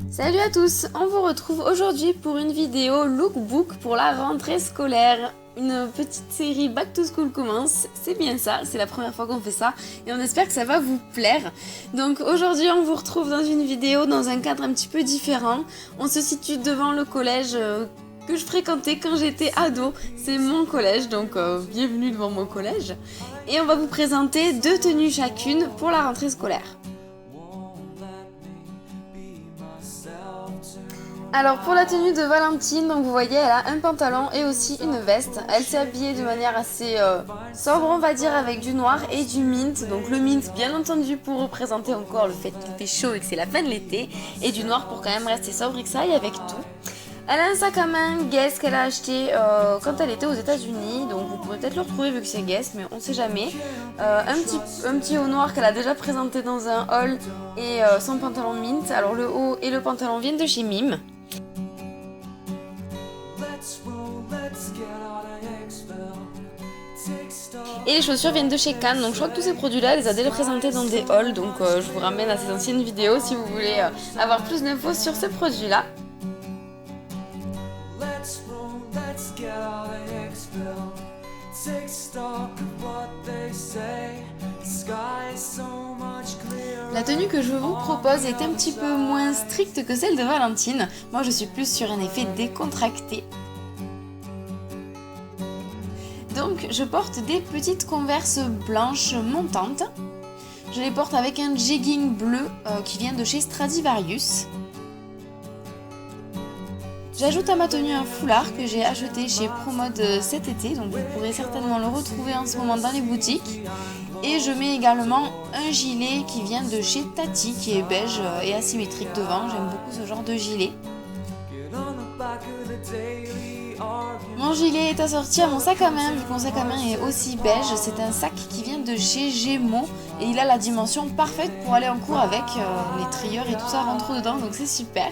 Salut à tous, on vous retrouve aujourd'hui pour une vidéo lookbook pour la rentrée scolaire. Une petite série Back to School commence, c'est bien ça, c'est la première fois qu'on fait ça et on espère que ça va vous plaire. Donc aujourd'hui on vous retrouve dans une vidéo dans un cadre un petit peu différent. On se situe devant le collège que je fréquentais quand j'étais ado, c'est mon collège, donc bienvenue devant mon collège. Et on va vous présenter 2 tenues chacune pour la rentrée scolaire. Alors pour la tenue de Valentine, donc vous voyez, elle a un pantalon et aussi une veste. Elle s'est habillée de manière assez sobre, on va dire, avec du noir et du mint. Donc le mint, bien entendu, pour représenter encore le fait qu'il fait chaud et que c'est la fin de l'été. Et du noir pour quand même rester sobre et que ça aille avec tout. Elle a un sac à main Guess qu'elle a acheté quand elle était aux États-Unis, donc vous pourrez peut-être le retrouver vu que c'est Guess, mais on sait jamais. Un petit haut noir qu'elle a déjà présenté dans un haul et son pantalon mint. Alors le haut et le pantalon viennent de chez Mime. Et les chaussures viennent de chez Cannes, donc je crois que tous ces produits-là, elle les a déjà présentés dans des hauls, donc je vous ramène à ces anciennes vidéos si vous voulez avoir plus d'infos sur ce produit-là. La tenue que je vous propose est un petit peu moins stricte que celle de Valentine. Moi je suis plus sur un effet décontracté. Donc je porte des petites Converse blanches montantes. Je les porte avec un jegging bleu qui vient de chez Stradivarius. J'ajoute à ma tenue un foulard que j'ai acheté chez Promode cet été, donc vous pourrez certainement le retrouver en ce moment dans les boutiques. Et je mets également un gilet qui vient de chez Tati, qui est beige et asymétrique devant. J'aime beaucoup ce genre de gilet. Mon gilet est assorti à mon sac à main, vu que mon sac à main est aussi beige. C'est un sac qui vient de chez Gémeaux et il a la dimension parfaite pour aller en cours avec. Les trieurs et tout ça rentrent dedans, donc c'est super.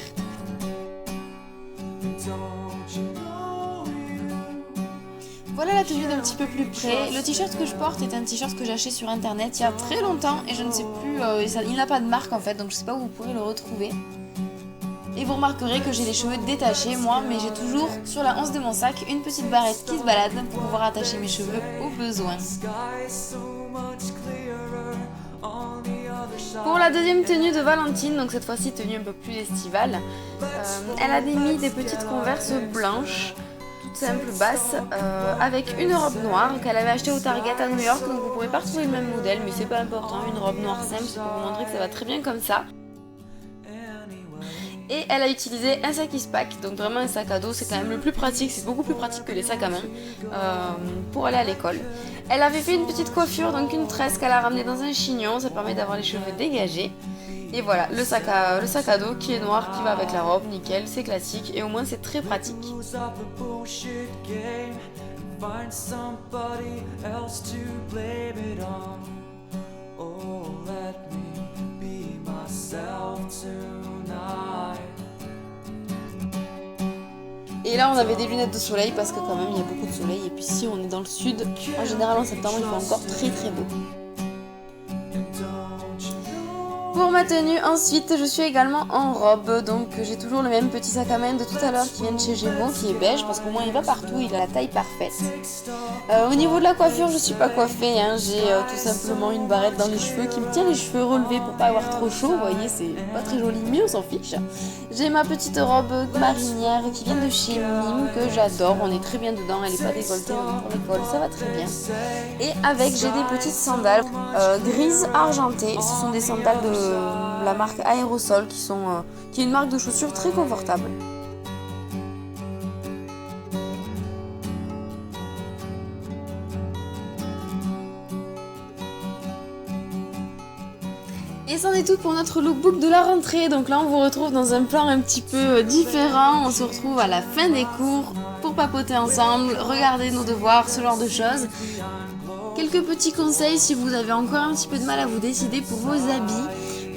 Voilà la tenue d'un petit peu plus près. Le t-shirt que je porte est un t-shirt que j'ai acheté sur internet il y a très longtemps et je ne sais plus, il n'a pas de marque en fait, donc je ne sais pas où vous pourrez le retrouver. Et vous remarquerez que j'ai les cheveux détachés moi, mais j'ai toujours sur la hanche de mon sac une petite barrette qui se balade pour pouvoir attacher mes cheveux au besoin. Pour la deuxième tenue de Valentine, donc cette fois-ci tenue un peu plus estivale, elle a mis des petites Converse blanches, toutes simples, basses, avec une robe noire qu'elle avait achetée au Target à New York, donc vous pourrez pas retrouver le même modèle, mais c'est pas important, une robe noire simple, c'est pour vous montrer que ça va très bien comme ça. Et elle a utilisé un sac Eastpak, donc vraiment un sac à dos, c'est quand même le plus pratique, c'est beaucoup plus pratique que les sacs à main pour aller à l'école. Elle avait fait une petite coiffure, donc une tresse qu'elle a ramenée dans un chignon, ça permet d'avoir les cheveux dégagés. Et voilà, le sac à dos qui est noir, qui va avec la robe, nickel, c'est classique et au moins c'est très pratique. Et là on avait des lunettes de soleil parce que quand même il y a beaucoup de soleil et puis si on est dans le sud, en général en septembre il fait encore très très beau. Pour ma tenue ensuite je suis également en robe, donc j'ai toujours le même petit sac à main de tout à l'heure qui vient de chez Gémeaux qui est beige parce qu'au moins il va partout, il a la taille parfaite. Au niveau de la coiffure je suis pas coiffée, hein. J'ai tout simplement une barrette dans les cheveux qui me tient les cheveux relevés pour pas avoir trop chaud, vous voyez c'est pas très joli mais on s'en fiche. J'ai ma petite robe marinière qui vient de chez Mime que j'adore, on est très bien dedans, elle est pas décolletée même pour l'école, ça va très bien. Et avec j'ai des petites sandales grises argentées, ce sont des sandales de la marque Aérosol qui est une marque de chaussures très confortable. Et c'en est tout pour notre lookbook de la rentrée. Donc là on vous retrouve dans un plan un petit peu différent. On se retrouve à la fin des cours pour papoter ensemble, regarder nos devoirs, ce genre de choses. Quelques petits conseils si vous avez encore un petit peu de mal à vous décider pour vos habits.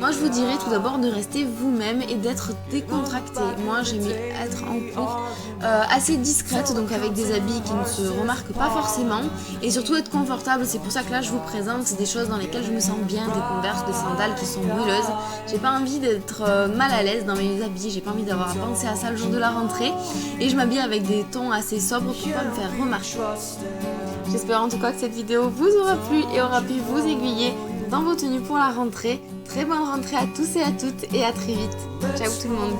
Moi je vous dirais tout d'abord de rester vous-même et d'être décontracté. Moi j'aimais être en cours assez discrète, donc avec des habits qui ne se remarquent pas forcément et surtout être confortable. C'est pour ça que là je vous présente des choses dans lesquelles je me sens bien, des Converse, des sandales qui sont moelleuses. J'ai pas envie d'être mal à l'aise dans mes habits, j'ai pas envie d'avoir à penser à ça le jour de la rentrée et je m'habille avec des tons assez sobres pour pas me faire remarquer. J'espère en tout cas que cette vidéo vous aura plu et aura pu vous aiguiller dans vos tenues pour la rentrée. Très bonne rentrée à tous et à toutes et à très vite. Ciao tout le monde.